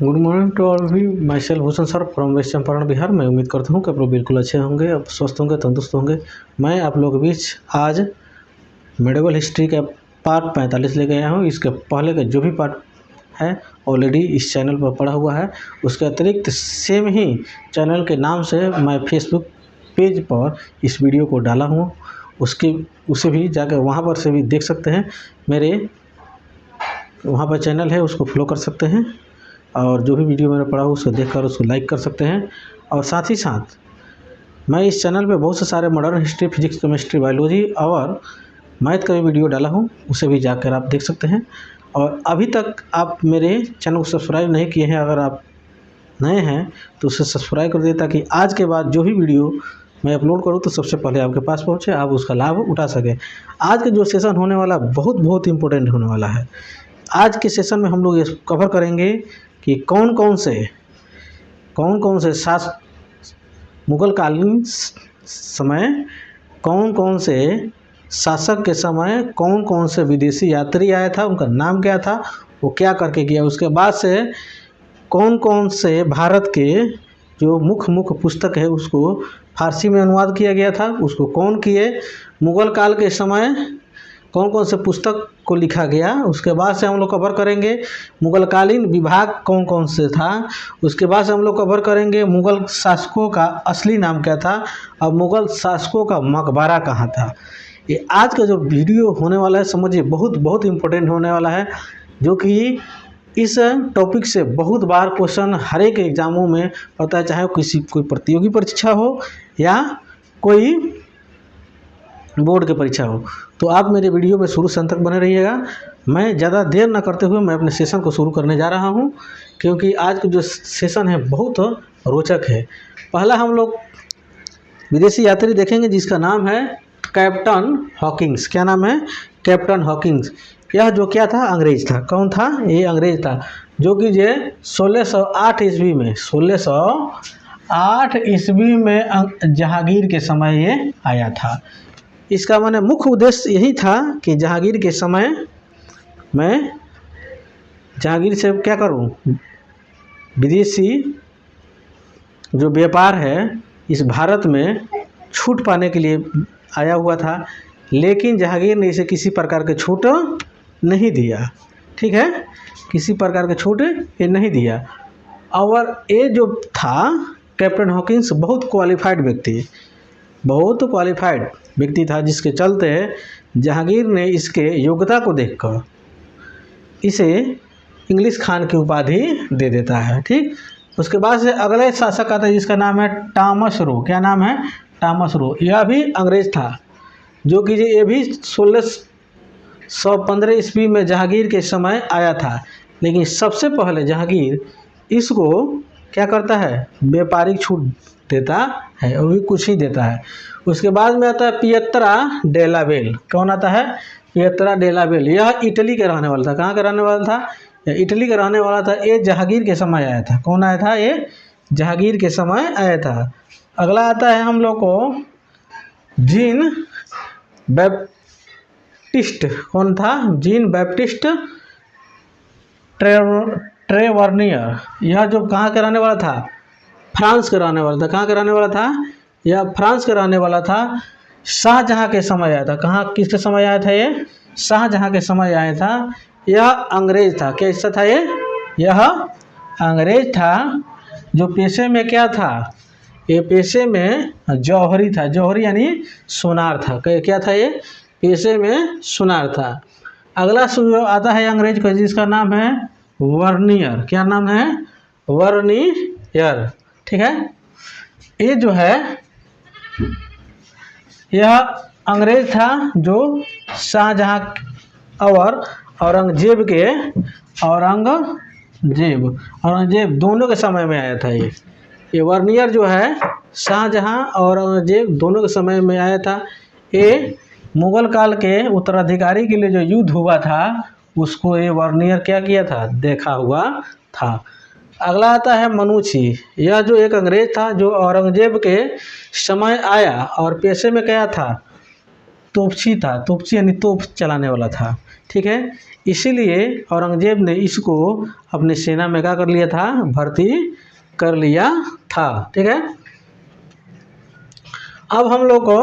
Good morning to all भी। Myself Bhushan sir from West Champaran Bihar. मैं उम्मीद करता हूँ कि आप लोग बिल्कुल अच्छे होंगे, अब स्वस्थ होंगे, तंदुरुस्त होंगे। मैं आप लोगों के बीच आज मेडिवल हिस्ट्री का पार्ट 45 लेके आया हूँ। इसके पहले का जो भी पार्ट है ऑलरेडी इस चैनल पर पड़ा हुआ है। उसके अतिरिक्त सेम ही चैनल के नाम से मैं फेसबुक पेज पर इस वीडियो को डाला हूँ, उसे भी जाकर वहाँ पर से भी देख सकते हैं। मेरे वहाँ पर चैनल है, उसको फॉलो कर सकते हैं और जो भी वीडियो मैंने पढ़ा हो उसको देखकर उसको लाइक कर सकते हैं। और साथ ही साथ मैं इस चैनल पे बहुत से सारे modern history, physics, chemistry, biology और मैथ का भी वीडियो डाला हूँ, उसे भी जाकर आप देख सकते हैं। और अभी तक आप मेरे चैनल को सब्सक्राइब नहीं किए हैं, अगर आप नए हैं तो उसे सब्सक्राइब कर दें, ताकि आज के बाद जो भी वीडियो मैं अपलोड करूँ तो सबसे पहले आपके पास पहुँचे, आप उसका लाभ उठा सकें। आज का जो सेशन होने वाला बहुत इम्पोर्टेंट होने वाला है। आज के सेशन में हम लोग ये कवर करेंगे कि कौन कौन से मुगल कालीन समय, कौन कौन से शासक के समय कौन कौन से विदेशी यात्री आया था, उनका नाम क्या था, वो क्या करके गया। उसके बाद से कौन कौन से भारत के जो मुख्य पुस्तक है उसको फारसी में अनुवाद किया गया था, उसको कौन किए। मुगल काल के समय कौन कौन से पुस्तक को लिखा गया। उसके बाद से हम लोग कवर करेंगे मुगल कालीन विभाग कौन कौन से था। उसके बाद से हम लोग कवर करेंगे मुगल शासकों का असली नाम क्या था और मुगल शासकों का मकबरा कहाँ था। ये आज का जो वीडियो होने वाला है, समझिए बहुत इम्पोर्टेंट होने वाला है, जो कि इस टॉपिक से बहुत बार क्वेश्चन हर एक एग्जामों में पता है, चाहे कोई प्रतियोगी परीक्षा हो या कोई बोर्ड की परीक्षा हो। तो आप मेरे वीडियो में शुरू से अंत तक बने रहिएगा। मैं ज़्यादा देर न करते हुए मैं अपने सेशन को शुरू करने जा रहा हूं, क्योंकि आज का जो सेशन है बहुत रोचक है। पहला हम लोग विदेशी यात्री देखेंगे जिसका नाम है कैप्टन हॉकिंस। क्या नाम है? Captain Hawkins. यह जो क्या था, अंग्रेज था। कौन था? ये अंग्रेज था, जो कि ये 1608 ईस्वी में 1608 ईस्वी में जहांगीर के समय ये आया था। इसका माने मुख्य उद्देश्य यही था कि जहांगीर के समय मैं जहांगीर से क्या करूं, विदेशी जो व्यापार है इस भारत में छूट पाने के लिए आया हुआ था, लेकिन जहांगीर ने इसे किसी प्रकार के छूट नहीं दिया। ठीक है, किसी प्रकार के छूट ये नहीं दिया। और ये जो था कैप्टन हॉकिंस बहुत क्वालिफाइड व्यक्ति था, जिसके चलते जहांगीर ने इसके योग्यता को देखकर इसे इंग्लिश खान की उपाधि दे देता है। ठीक, उसके बाद से अगले शासक आता है जिसका नाम है टॉमस रो। क्या नाम है? Thomas Roe. यह भी अंग्रेज था, जो कि ये भी 1615 ईस्वी में जहांगीर के समय आया था। लेकिन सबसे पहले जहांगीर इसको क्या करता है, व्यापारिक छूट देता है, वो भी कुछ ही देता है। उसके बाद में आता है पियत्रा डेला बेल। कौन आता है? पियत्रा डेला बेल। यह इटली के रहने वाला था। कहाँ का रहने वाला था? यह इटली का रहने वाला था। ये जहांगीर के समय आया था। कौन आया था? ये जहांगीर के समय आया था। अगला आता है हम लोग को जीन बैप्टिस्ट। कौन था? Jean Baptiste Tavernier. यह जो कहाँ का रहने वाला था? फ्रांस का रहने वाला था। कहाँ का रहने वाला था? यह फ्रांस का रहने वाला था। शाहजहां के समय आया था। कहाँ, किसके समय आया था? ये शाहजहां के समय आया था। यह अंग्रेज था। कैसा था ये? यह अंग्रेज था, जो पेशे में क्या था? ये पेशे में जौहरी था। जौहरी यानी सोनार था। क्या था ये? पेशे में सोनार था। अगला आता है अंग्रेज का, जिसका नाम है वर्नियर। क्या नाम है? वर्नियर। ठीक है, ये जो है यह अंग्रेज था, जो शाहजहां और औरंगजेब दोनों के समय में आया था। ये वर्नियर जो है शाहजहां और औरंगजेब दोनों के समय में आया था। ये मुगल काल के उत्तराधिकारी के लिए जो युद्ध हुआ था उसको ये वर्नियर क्या किया था? देखा हुआ था। अगला आता है मनुची। यह जो एक अंग्रेज था, जो औरंगजेब के समय आया और पेशे में क्या था? तोपची था, तोपची यानी तोप चलाने वाला था, ठीक है। इसीलिए औरंगजेब ने इसको अपनी सेना में क्या कर लिया था, भर्ती कर लिया था, ठीक है। अब हम लोग को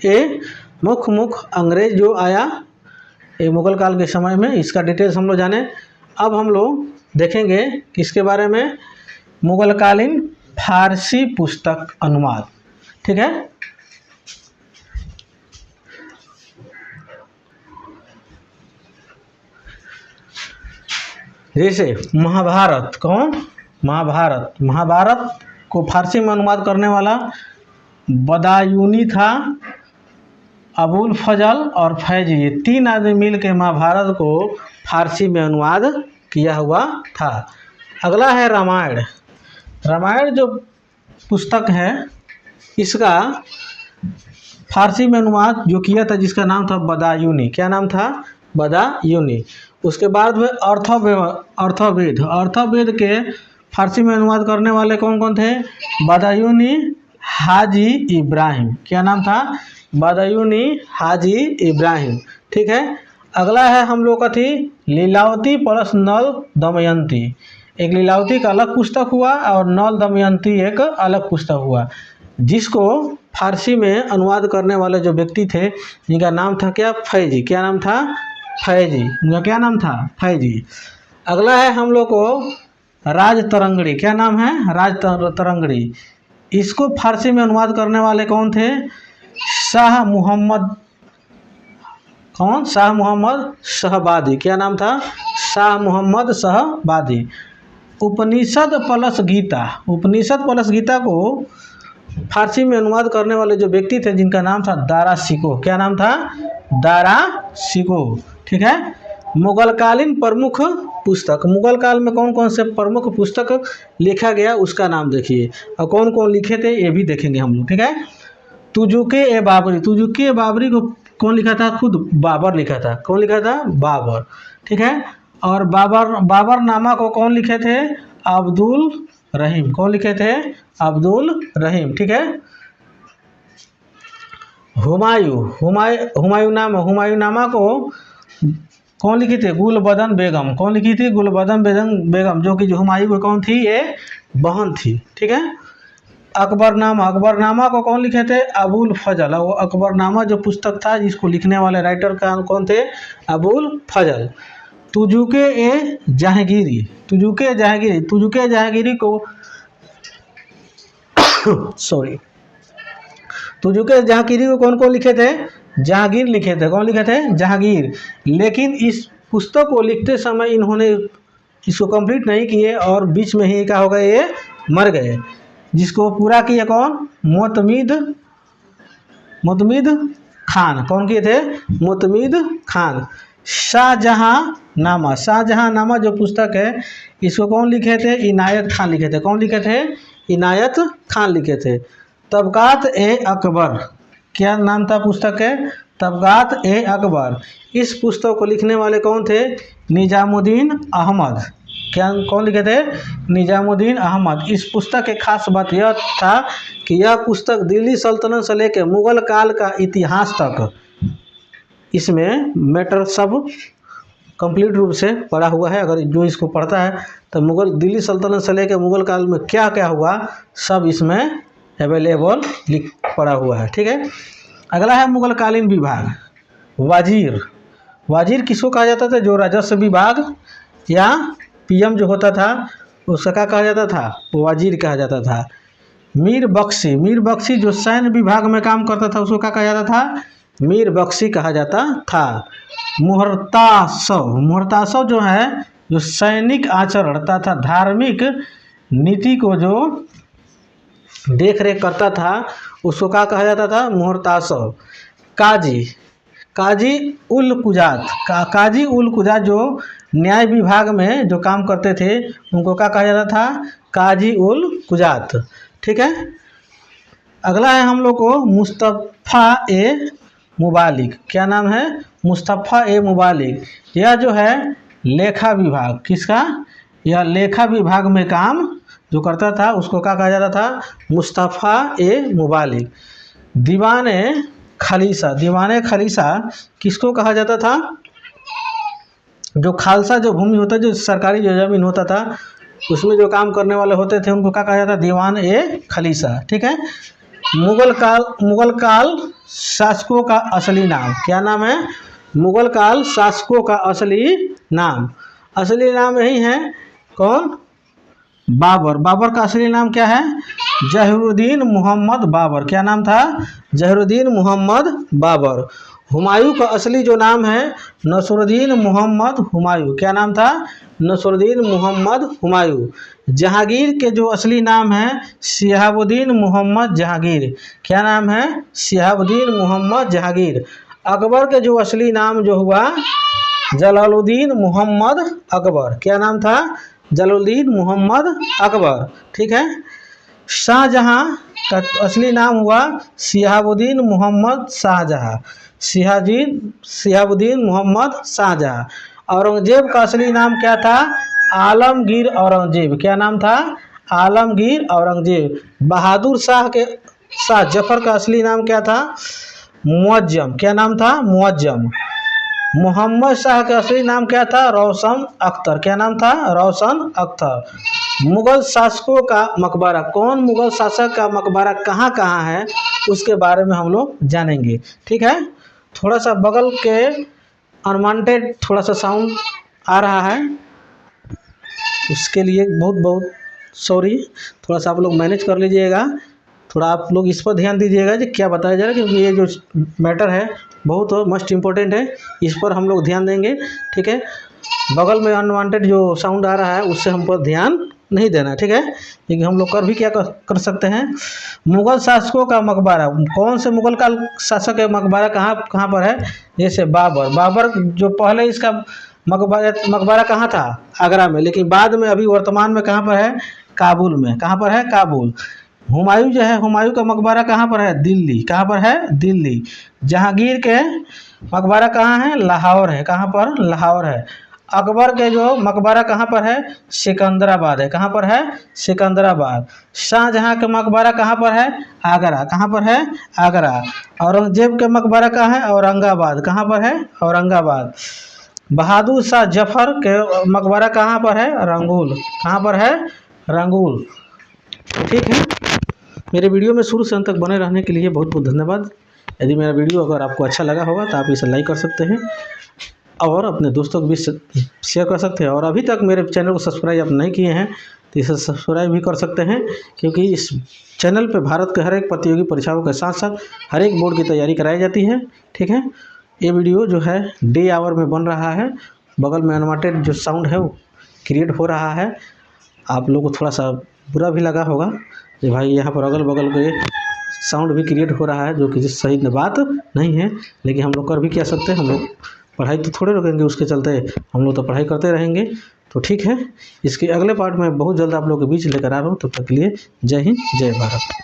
ये मुख्य अंग्रेज जो आया ये मुगल काल के समय में, इसका डिटेल्स हम लोग जाने। अब हम लोग देखेंगे किसके बारे में, मुगलकालीन फारसी पुस्तक अनुवाद, ठीक है। जैसे महाभारत, कौन, महाभारत को फारसी में अनुवाद करने वाला बदायूनी था, अबुल फजल और फैजी, ये 3 आदमी मिल के महाभारत को फारसी में अनुवाद किया हुआ था। अगला है रामायण। रामायण जो पुस्तक है इसका फारसी में अनुवाद जो किया था जिसका नाम था बदायूनी, क्या नाम था, बदायूनी। उसके बाद में अर्थवेद के फारसी में अनुवाद करने वाले कौन कौन थे, बदायूनी हाजी इब्राहिम, क्या नाम था, बदायूनी हाजी इब्राहिम, ठीक है। अगला है हम लोग का थी लीलावती प्लस नल दमयंती। एक लीलावती का अलग पुस्तक हुआ और नल दमयंती एक अलग पुस्तक हुआ, जिसको फारसी में अनुवाद करने वाले जो व्यक्ति थे जिनका नाम था क्या, फैजी, क्या नाम था, फैजी, उनका क्या नाम था, फैजी। अगला है हम लोग को राजतरंगड़ी, क्या नाम है, राजतरंगड़ी। इसको फारसी में अनुवाद करने वाले कौन थे, शाह मुहम्मद, कौन, शाह मुहम्मद शहबादी, क्या नाम था, शाह मुहम्मद शहबादी। उपनिषद प्लस गीता को फारसी में अनुवाद करने वाले जो व्यक्ति थे जिनका नाम था दारा शिकोह, क्या नाम था, दारा शिकोह, ठीक है। मुगलकालीन प्रमुख पुस्तक, मुगल काल में कौन कौन से प्रमुख पुस्तक लिखा गया उसका नाम देखिए, और कौन कौन लिखे थे ये भी देखेंगे हम लोग, ठीक है। तुजुके बाबरी को कौन लिखा था, खुद बाबर लिखा था, कौन लिखा था, बाबर, ठीक है। और बाबर नामा को कौन लिखे थे, अब्दुल रहीम, कौन लिखे थे, अब्दुल रहीम, ठीक है। हुमायूं नामा को कौन लिखी थी, गुलबदन बेगम, कौन लिखी थी, गुलबदन बेगम, जो कि हुमायूं को कौन थी, ये बहन थी, ठीक है। अकबरनामा को कौन लिखे थे, अबुल फजल, वो अकबरनामा जो पुस्तक था जिसको लिखने वाले राइटर का कौन थे, अबुल फजल। तुजुके जहांगीरी को तुजुके जहांगीरी को कौन कौन लिखे थे, जहांगीर लिखे थे, कौन लिखे थे, जहांगीर। लेकिन इस पुस्तक को लिखते समय इन्होंने इसको कंप्लीट नहीं किए और बीच में ही क्या हो गए, ये मर गए। जिसको पूरा किया कौन, मुतमिद खान, कौन किए थे, मुतमिद खान। शाहजहां जो पुस्तक है इसको कौन लिखे थे, इनायत खान लिखे थे, कौन लिखे थे, इनायत खान लिखे थे। तबकात ए अकबर, क्या नाम था पुस्तक है, तबकात ए अकबर। इस पुस्तक को लिखने वाले कौन थे, निजामुद्दीन अहमद, क्या कौन लिखे थे, निजामुद्दीन अहमद। इस पुस्तक के खास बात यह था कि यह पुस्तक दिल्ली सल्तनत से लेकर मुगल काल का इतिहास तक इसमें मैटर सब कंप्लीट रूप से पढ़ा हुआ है। अगर जो इसको पढ़ता है तो दिल्ली सल्तनत से लेकर मुगल काल में क्या क्या हुआ सब इसमें अवेलेबल पड़ा हुआ है, ठीक है। अगला है मुगलकालीन विभाग, वाजीर किसको कहा जाता था, जो राजस्व विभाग या पीएम जो होता था उसका क्या कहा जाता था, वाजीर कहा जाता था। मीर बख्शी जो सैन्य विभाग में काम करता था उसको क्या कहा जाता था, मीर बख्शी कहा जाता था। मुहतासव जो है जो सैनिक आचरण तथा धार्मिक नीति को जो देख रेख करता था उसको क्या कहा जाता था, मुहतासव। काजी उल कुजात जो न्याय विभाग में जो काम करते थे उनको क्या कहा जाता था, काजी उल कुजात, ठीक है। अगला है हम लोग को मुस्तफ़ा ए मुबालिक, क्या नाम है, मुस्तफ़ा ए मुबालिक। यह जो है लेखा विभाग, किसका, यह लेखा विभाग में काम जो करता था उसको क्या कहा जाता था, मुस्तफ़ा ए मुबालिक। खालिसा। दीवाने खालिसा किसको कहा जाता था? जो खालसा जो भूमि होता है, जो सरकारी जो ज़मीन होता था, उसमें जो काम करने वाले होते थे उनको क्या कहा जाता? दीवान ए खालिसा। ठीक है। मुगल काल शासकों का असली नाम क्या नाम है? मुगल काल शासकों का असली नाम, असली नाम यही है कौन? बाबर। बाबर का असली नाम क्या है? जहीरुद्दीन मोहम्मद बाबर। क्या नाम था? जहीरुद्दीन मोहम्मद बाबर। हुमायूं का असली जो नाम है नसरुद्दीन मोहम्मद हुमायूं। क्या नाम था? नसरुद्दीन मोहम्मद हुमायूं। जहांगीर के जो असली नाम है शिहाबुद्दीन मोहम्मद जहांगीर। क्या नाम है? शिहाबुद्दीन मोहम्मद जहांगीर। अकबर के जो असली नाम जो हुआ जलालुद्दीन मोहम्मद अकबर। क्या नाम था? जलालुद्दीन मोहम्मद अकबर। ठीक है। शाहजहां का असली नाम हुआ शिहाबुद्दीन मोहम्मद शाहजहां। शिहाबुद्दीन मोहम्मद शाहजहां। औरंगजेब का असली नाम क्या था? आलमगीर औरंगजेब। क्या नाम था? आलमगीर औरंगजेब। बहादुर शाह जफर का असली नाम क्या था? मुअज्जम। क्या नाम था? मुअज्जम। मोहम्मद शाह का असली नाम क्या था? रोशन अख्तर। क्या नाम था? रोशन अख्तर। मुगल शासकों का मकबरा, कौन मुगल शासक का मकबरा कहाँ कहाँ है उसके बारे में हम लोग जानेंगे। ठीक है। थोड़ा सा बगल के अनवांटेड थोड़ा सा साउंड आ रहा है, उसके लिए बहुत बहुत सॉरी। थोड़ा सा आप लोग मैनेज कर लीजिएगा, थोड़ा आप लोग इस पर ध्यान दीजिएगा कि क्या बताया जा रहा है, क्योंकि ये जो मैटर है बहुत मस्ट इम्पोर्टेंट है, इस पर हम लोग ध्यान देंगे। ठीक है। बगल में अनवांटेड जो साउंड आ रहा है उससे हम पर ध्यान नहीं देना। ठीक है। क्योंकि हम लोग भी क्या कर सकते हैं। मुगल शासकों का मकबरा, कौन से मुगल का शासक का मकबरा कहाँ पर है? जैसे बाबर जो पहले इसका मकबरा कहाँ था? आगरा में, लेकिन बाद में अभी वर्तमान में कहाँ पर है? काबुल में। कहाँ पर है? काबुल। हुमायूं जो है, हुमायूं का मकबरा कहाँ पर है? दिल्ली। कहाँ पर है? दिल्ली। जहांगीर के मकबरा कहाँ है? लाहौर है। कहाँ पर? लाहौर है। अकबर के जो मकबरा कहाँ पर है? सिकंदराबाद है। कहाँ पर है? सिकंदराबाद। शाहजहां के मकबरा कहाँ पर है? आगरा। कहाँ पर है? आगरा। औरंगजेब के मकबरा कहाँ है? औरंगाबाद। कहाँ पर है? औरंगाबाद। बहादुर शाह जफर के मकबरा कहाँ पर है? रंगूल। कहाँ पर है? रंगूल। ठीक है। मेरे वीडियो में शुरू से अंत तक बने रहने के लिए बहुत बहुत धन्यवाद। यदि मेरा वीडियो अगर आपको अच्छा लगा होगा तो आप इसे लाइक कर सकते हैं और अपने दोस्तों को भी शेयर कर सकते हैं। और अभी तक मेरे चैनल को सब्सक्राइब आप नहीं किए हैं तो इसे सब्सक्राइब भी कर सकते हैं, क्योंकि इस चैनल पे भारत के हर एक प्रतियोगी परीक्षाओं के साथ साथ हर एक बोर्ड की तैयारी कराई जाती है। ठीक है। ये वीडियो जो है डे आवर में बन रहा है, बगल में अनवांटेड जो साउंड है वो क्रिएट हो रहा है। आप लोगों को थोड़ा सा बुरा भी लगा होगा कि भाई यहाँ पर अगल बगल के साउंड भी क्रिएट हो रहा है, जो कि सही बात नहीं है, लेकिन हम लोग कर भी क्या सकते हैं। हम लोग पढ़ाई तो थोड़े रुकेंगे, उसके चलते हम लोग तो पढ़ाई करते रहेंगे। तो ठीक है, इसके अगले पार्ट में बहुत जल्द आप लोगों के बीच लेकर आ रहा हूँ। तब तक के लिए जय हिंद, जय भारत।